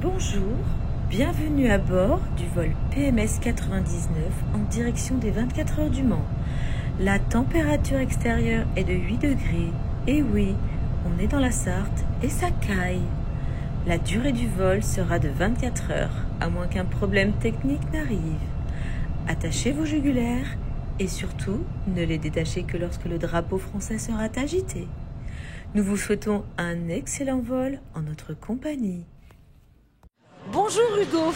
Bonjour, bienvenue à bord du vol PMS 99 en direction des 24 heures du Mans. La température extérieure est de 8 degrés. Et oui, on est dans la Sarthe et ça caille. La durée du vol sera de 24 heures, à moins qu'un problème technique n'arrive. Attachez vos jugulaires et surtout, ne les détachez que lorsque le drapeau français sera agité. Nous vous souhaitons un excellent vol en notre compagnie. Bonjour Hugo.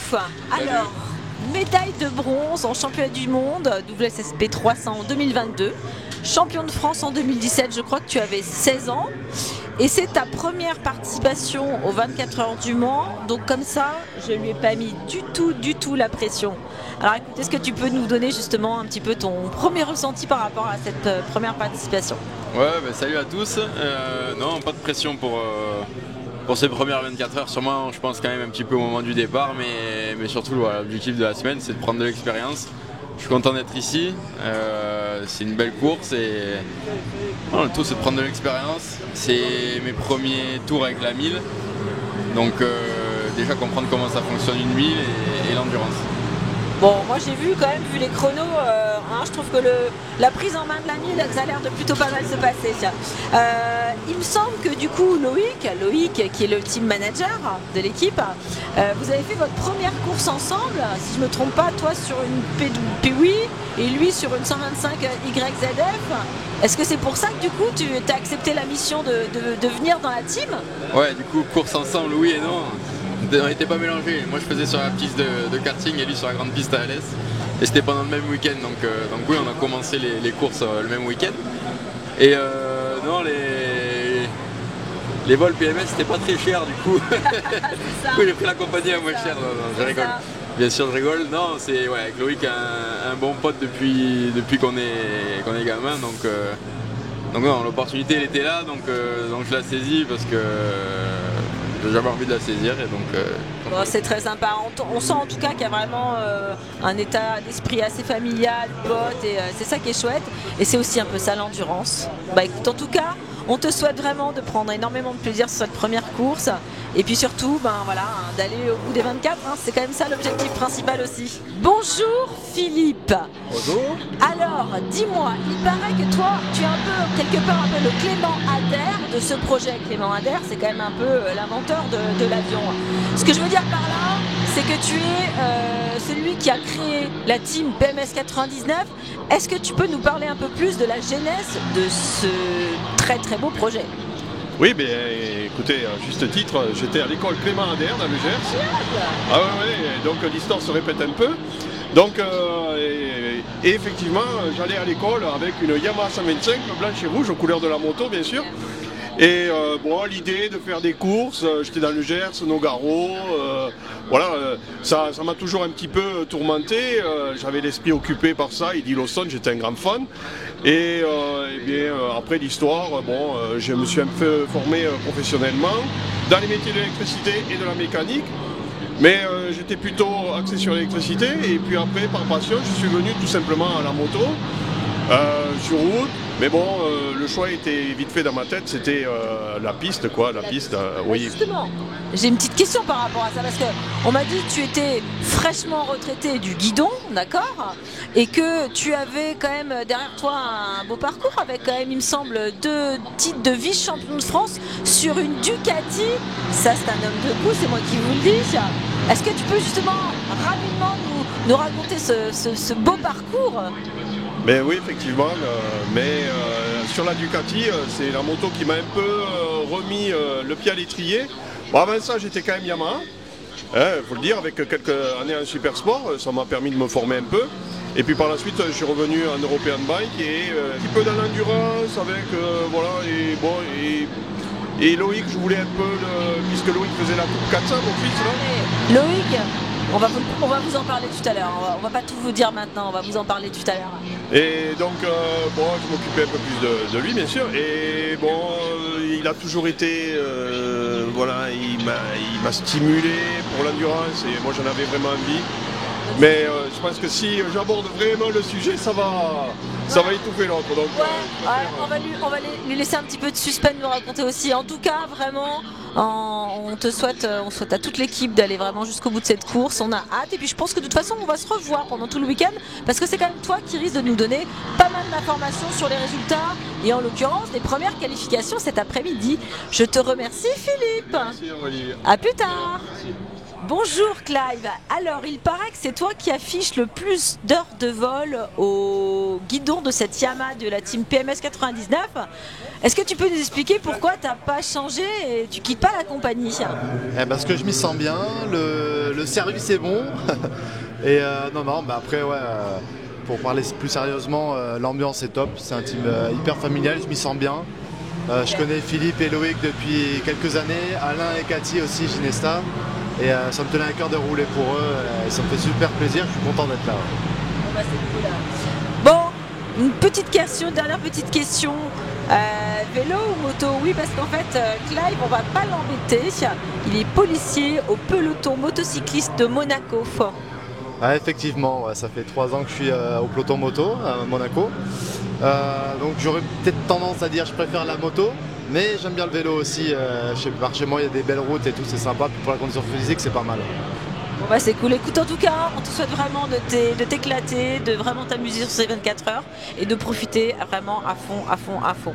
Alors, médaille de bronze en championnat du monde WSSP 300 en 2022, champion de France en 2017, je crois que tu avais 16 ans et c'est ta première participation aux 24 heures du Mans, donc comme ça je lui ai pas mis du tout la pression. Alors écoute, est-ce que tu peux nous donner justement un petit peu ton premier ressenti par rapport à cette première participation? Ouais, salut à tous. Non, pas de pression pour ces premières 24 heures, sûrement je pense quand même un petit peu au moment du départ, mais surtout voilà, l'objectif de la semaine c'est de prendre de l'expérience. Je suis content d'être ici, c'est une belle course et voilà, le tout c'est de prendre de l'expérience. C'est mes premiers tours avec la 1000, donc déjà comprendre comment ça fonctionne une 1000 et l'endurance. Bon, moi j'ai vu quand même, vu les chronos, je trouve que la prise en main de la 1000, ça a l'air de plutôt pas mal se passer. Il me semble que du coup Loïc qui est le team manager de l'équipe, vous avez fait votre première course ensemble, si je me trompe pas, toi sur une Piwi et lui sur une 125 YZF. Est-ce que c'est pour ça que du coup tu as accepté la mission de venir dans la team? Ouais, du coup course ensemble, oui et non. On n'était pas mélangés. Moi je faisais sur la piste de karting et lui sur la grande piste à Alès. Et c'était pendant le même week-end, donc oui on a commencé les courses le même week-end. Et non, les vols PMS c'était pas très cher du coup. Du coup j'ai pris la compagnie à moins cher, non, je rigole. Bien sûr je rigole. Non, c'est ouais, avec Loïc un bon pote depuis qu'on est gamin, donc non, l'opportunité elle était là, donc je l'ai saisie parce que j'avais envie de la saisir et donc bon, c'est très sympa. On sent en tout cas qu'il y a vraiment un état d'esprit assez familial, pote, et c'est ça qui est chouette. Et c'est aussi un peu ça l'endurance. Bah écoute, en tout cas, on te souhaite vraiment de prendre énormément de plaisir sur cette première course. Et puis surtout, d'aller au bout des 24, c'est quand même ça l'objectif principal aussi. Bonjour Philippe. Bonjour. Alors, dis-moi, il paraît que toi, tu es un peu, quelque part, un peu le Clément Ader de ce projet. Clément Ader, c'est quand même un peu l'inventeur de l'avion. Ce que je veux dire par là, c'est que tu es celui qui a créé la team PMS 99. Est-ce que tu peux nous parler un peu plus de la genèse de ce très très beau projet? Oui, mais écoutez, à juste titre, j'étais à l'école Clément Ader dans le Gers. Ah ouais, donc l'histoire se répète un peu. Donc, et effectivement, j'allais à l'école avec une Yamaha 125 blanche et rouge aux couleurs de la moto, bien sûr. Et l'idée de faire des courses, j'étais dans le Gers, Nogaro, ça m'a toujours un petit peu tourmenté. J'avais l'esprit occupé par ça, Eddie Lawson, j'étais un grand fan. Et après l'histoire, je me suis un peu formé professionnellement dans les métiers de l'électricité et de la mécanique. Mais j'étais plutôt axé sur l'électricité et puis après par passion je suis venu tout simplement à la moto, sur route. Mais bon, le choix était vite fait dans ma tête, c'était la piste quoi, oui. Justement, j'ai une petite question par rapport à ça, parce qu'on m'a dit que tu étais fraîchement retraité du guidon, d'accord, et que tu avais quand même derrière toi un beau parcours avec quand même, il me semble, 2 titres de vice-champion de France sur une Ducati. Ça c'est un homme de goût, c'est moi qui vous le dis. Est-ce que tu peux justement rapidement nous raconter ce beau parcours? Mais oui, effectivement, sur la Ducati, c'est la moto qui m'a un peu remis le pied à l'étrier. Bon, avant ça, j'étais quand même Yamaha, faut le dire, avec quelques années en super sport, ça m'a permis de me former un peu. Et puis par la suite, je suis revenu en European Bike et un petit peu dans l'endurance, avec, et Loïc, je voulais un peu, puisque Loïc faisait la Coupe 400, mon fils, là. Loïc, on va vous en parler tout à l'heure, on va pas tout vous dire maintenant, on va vous en parler tout à l'heure. Et donc, je m'occupais un peu plus de lui, bien sûr. Et il a toujours été, il m'a stimulé pour l'endurance et moi j'en avais vraiment envie. Mais je pense que si j'aborde vraiment le sujet, ça va étouffer l'autre. Donc, on va lui laisser un petit peu de suspense nous raconter aussi. En tout cas, vraiment, on souhaite à toute l'équipe d'aller vraiment jusqu'au bout de cette course. On a hâte et puis je pense que de toute façon, on va se revoir pendant tout le week-end parce que c'est quand même toi qui risque de nous donner pas mal d'informations sur les résultats et en l'occurrence des premières qualifications cet après-midi. Je te remercie, Philippe. merci, Aurélie. À plus tard. Bonjour Clive, alors il paraît que c'est toi qui affiches le plus d'heures de vol au guidon de cette Yamaha de la team PMS 99. Est-ce que tu peux nous expliquer pourquoi tu n'as pas changé et tu quittes pas la compagnie? Parce que je m'y sens bien, le service est bon. Et après pour parler plus sérieusement, l'ambiance est top, c'est un team hyper familial, je m'y sens bien. Je connais Philippe et Loïc depuis quelques années, Alain et Cathy aussi, Ginesta. Et ça me tenait à cœur de rouler pour eux, et ça me fait super plaisir, je suis content d'être là. Bon, une petite question, dernière petite question. Vélo ou moto? Oui, parce qu'en fait, Clive, on va pas l'embêter. Il est policier au peloton motocycliste de Monaco. Ah, effectivement, ça fait 3 ans que je suis au peloton moto à Monaco. Donc j'aurais peut-être tendance à dire que je préfère la moto. Mais j'aime bien le vélo aussi, par chez moi il y a des belles routes et tout, c'est sympa, puis pour la condition physique c'est pas mal. Bon bah c'est cool, écoute en tout cas, on te souhaite vraiment de t'éclater, de vraiment t'amuser sur ces 24 heures et de profiter vraiment à fond.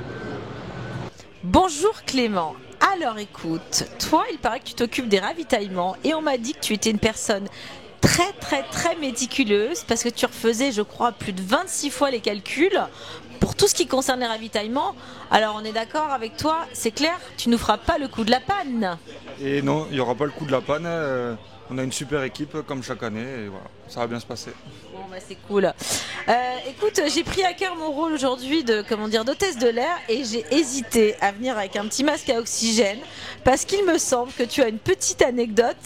Bonjour Clément, alors écoute, toi il paraît que tu t'occupes des ravitaillements et on m'a dit que tu étais une personne très méticuleuse parce que tu refaisais je crois plus de 26 fois les calculs pour tout ce qui concerne les ravitaillements. Alors on est d'accord avec toi, c'est clair, tu nous feras pas le coup de la panne. Et non, il n'y aura pas le coup de la panne, on a une super équipe comme chaque année et voilà, ça va bien se passer. Bon bah c'est cool. Écoute, j'ai pris à cœur mon rôle aujourd'hui d'hôtesse de l'air et j'ai hésité à venir avec un petit masque à oxygène parce qu'il me semble que tu as une petite anecdote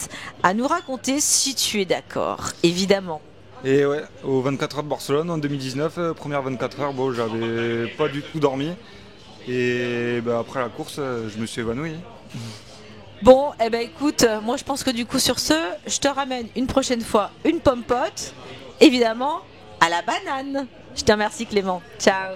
à nous raconter si tu es d'accord, évidemment. Et ouais, aux 24 heures de Barcelone en 2019, première 24 heures, bon, j'avais pas du tout dormi. Et après la course, je me suis évanoui. Bon, écoute, moi je pense que du coup sur ce, je te ramène une prochaine fois une pomme pote, évidemment à la banane. Je te remercie Clément. Ciao.